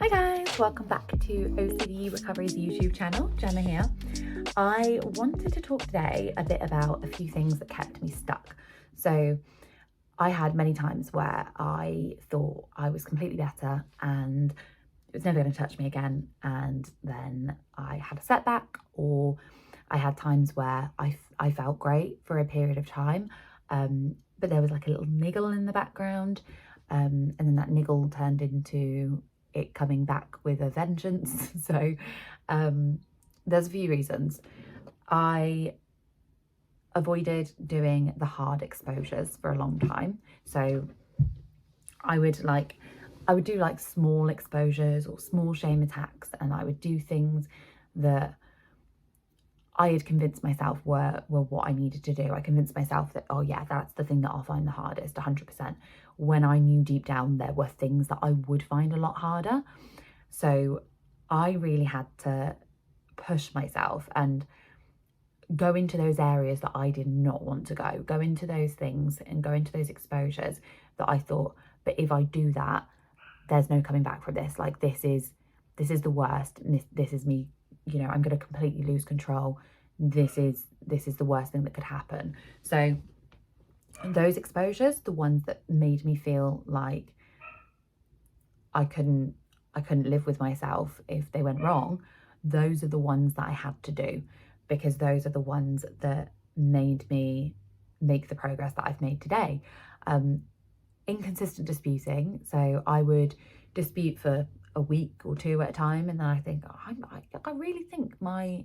Hi guys, welcome back to OCD Recovery's YouTube channel. Gemma here. I wanted to talk today a bit about a few things that kept me stuck. So I had many times where I thought I was completely better and it was never going to touch me again, and then I had a setback, or I had times where I felt great for a period of time, but there was like a little niggle in the background, and then that niggle turned into it coming back with a vengeance. So there's a few reasons. I avoided doing the hard exposures for a long time. So I would do like small exposures or small shame attacks, and I would do things that I had convinced myself were what I needed to do. I convinced myself that, oh yeah, that's the thing that I'll find the hardest, 100%. When I knew deep down there were things that I would find a lot harder. So I really had to push myself and go into those areas that I did not want to go into those things and go into those exposures that I thought, but if I do that, there's no coming back from this. Like, this is the worst. This is me, you know, I'm going to completely lose control. This is the worst thing that could happen. So those exposures, the ones that made me feel like I couldn't live with myself if they went wrong, those are the ones that I had to do, because those are the ones that made me make the progress that I've made today. Inconsistent disputing. So I would dispute for a week or two at a time, and then I think, oh, I really think my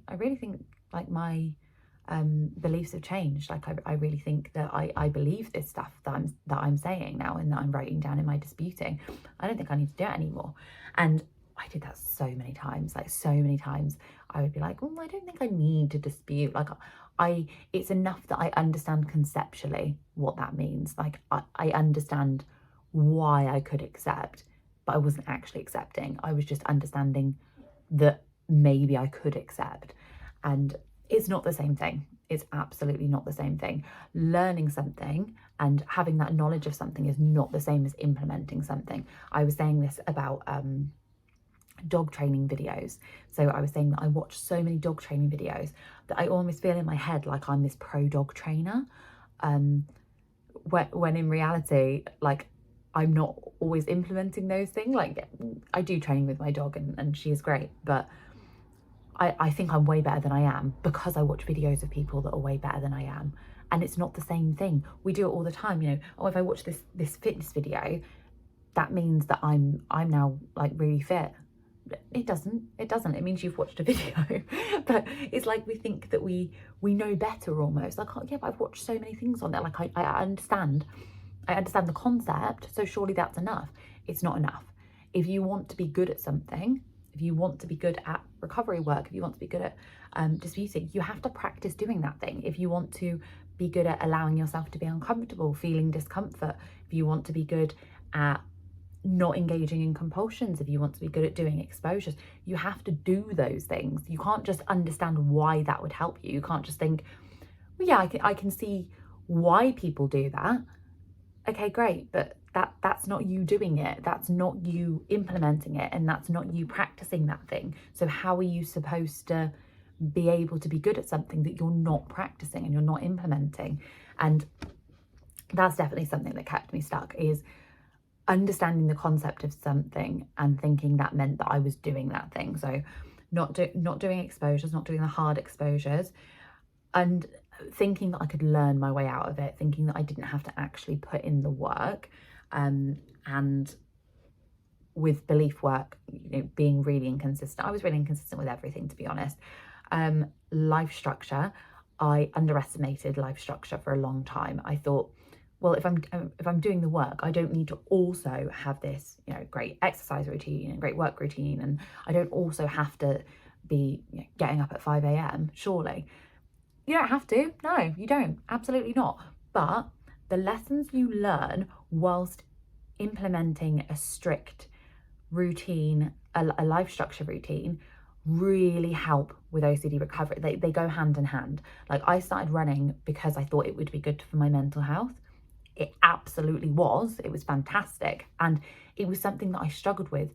beliefs have changed. Like I really think that I believe this stuff that I'm saying now and that I'm writing down in my disputing. I don't think I need to do it anymore. And I did that so many times. Like, so many times I would be like, oh, I don't think I need to dispute. Like, it's enough that I understand conceptually what that means. Like, I understand why I could accept, but I wasn't actually accepting. I was just understanding that maybe I could accept. And it's not the same thing. It's absolutely not the same thing. Learning something and having that knowledge of something is not the same as implementing something. I was saying this about dog training videos. So I was saying that I watch so many dog training videos that I almost feel in my head like I'm this pro dog trainer, when in reality, like, I'm not always implementing those things. Like, I do training with my dog and she is great, but I think I'm way better than I am because I watch videos of people that are way better than I am. And it's not the same thing. We do it all the time, you know. Oh, if I watch this fitness video, that means that I'm now like really fit. It doesn't. It means you've watched a video. But it's like we think that we know better almost. Like, oh, yeah, but I've watched so many things on there. Like, I understand the concept, so surely that's enough. It's not enough. If you want to be good at something, if you want to be good at recovery work, if you want to be good at disputing, you have to practice doing that thing. If you want to be good at allowing yourself to be uncomfortable, feeling discomfort, if you want to be good at not engaging in compulsions, if you want to be good at doing exposures, you have to do those things. You can't just understand why that would help you. You can't just think, well, yeah, I can see why people do that. Okay, great, but that's not you doing it. That's not you implementing it, and that's not you practicing that thing. So how are you supposed to be able to be good at something that you're not practicing and you're not implementing? And that's definitely something that kept me stuck, is understanding the concept of something and thinking that meant that I was doing that thing. So not doing exposures, not doing the hard exposures, and thinking that I could learn my way out of it, thinking that I didn't have to actually put in the work. And with belief work, you know, being really inconsistent. I was really inconsistent with everything, to be honest. Life structure, I underestimated life structure for a long time. I thought, well, if I'm doing the work, I don't need to also have this, you know, great exercise routine and great work routine, and I don't also have to be, you know, getting up at 5 a.m. Surely. You don't have to. No, you don't. Absolutely not. But the lessons you learn whilst implementing a strict routine, a life structure routine, really help with OCD recovery. They go hand in hand. Like, I started running because I thought it would be good for my mental health. It absolutely was. It was fantastic. And it was something that I struggled with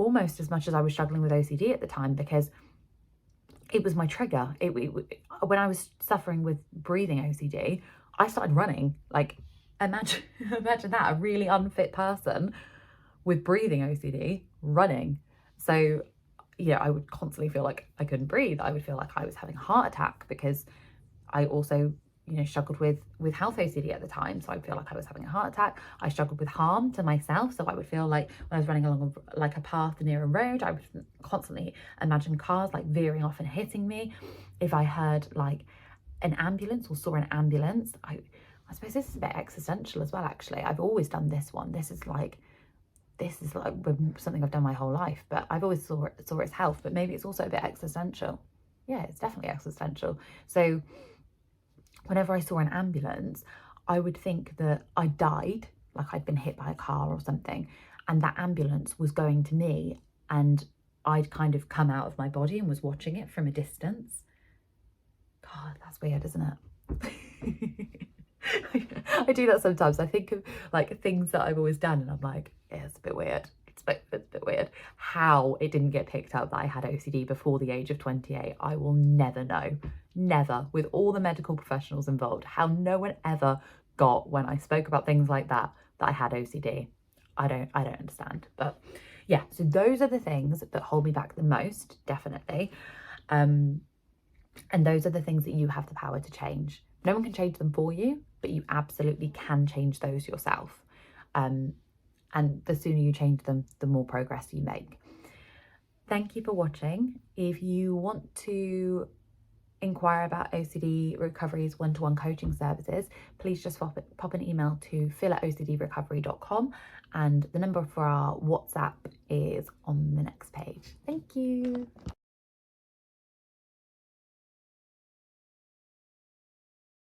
almost as much as I was struggling with OCD at the time, because it was my trigger. When I was suffering with breathing OCD, I started running. Like, imagine that, a really unfit person with breathing OCD running. So yeah, I would constantly feel like I couldn't breathe. I would feel like I was having a heart attack, because I also, you know, struggled with health OCD at the time. So I'd feel like I was having a heart attack. I struggled with harm to myself. So I would feel like when I was running along like a path near a road, I would constantly imagine cars like veering off and hitting me. If I heard like an ambulance or saw an ambulance, I suppose this is a bit existential as well, actually. I've always done this one. This is like something I've done my whole life, but I've always saw it as health, but maybe it's also a bit existential. Yeah, it's definitely existential. So whenever I saw an ambulance, I would think that I died, like I'd been hit by a car or something, and that ambulance was going to me, and I'd kind of come out of my body and was watching it from a distance. God, that's weird, isn't it? I do that sometimes. I think of like things that I've always done, and I'm like, yeah, it's a bit weird. It's a bit weird. How it didn't get picked up that I had OCD before the age of 28, I will never know. Never. With all the medical professionals involved, how no one ever got, when I spoke about things like that I had OCD. I don't understand. But yeah, so those are the things that hold me back the most, definitely. And those are the things that you have the power to change. No one can change them for you, but you absolutely can change those yourself. And the sooner you change them, the more progress you make. Thank you for watching. If you want to inquire about OCD Recovery's one-to-one coaching services, please just pop an email to phil@ocdrecovery.com, and the number for our WhatsApp is on the next page. Thank you.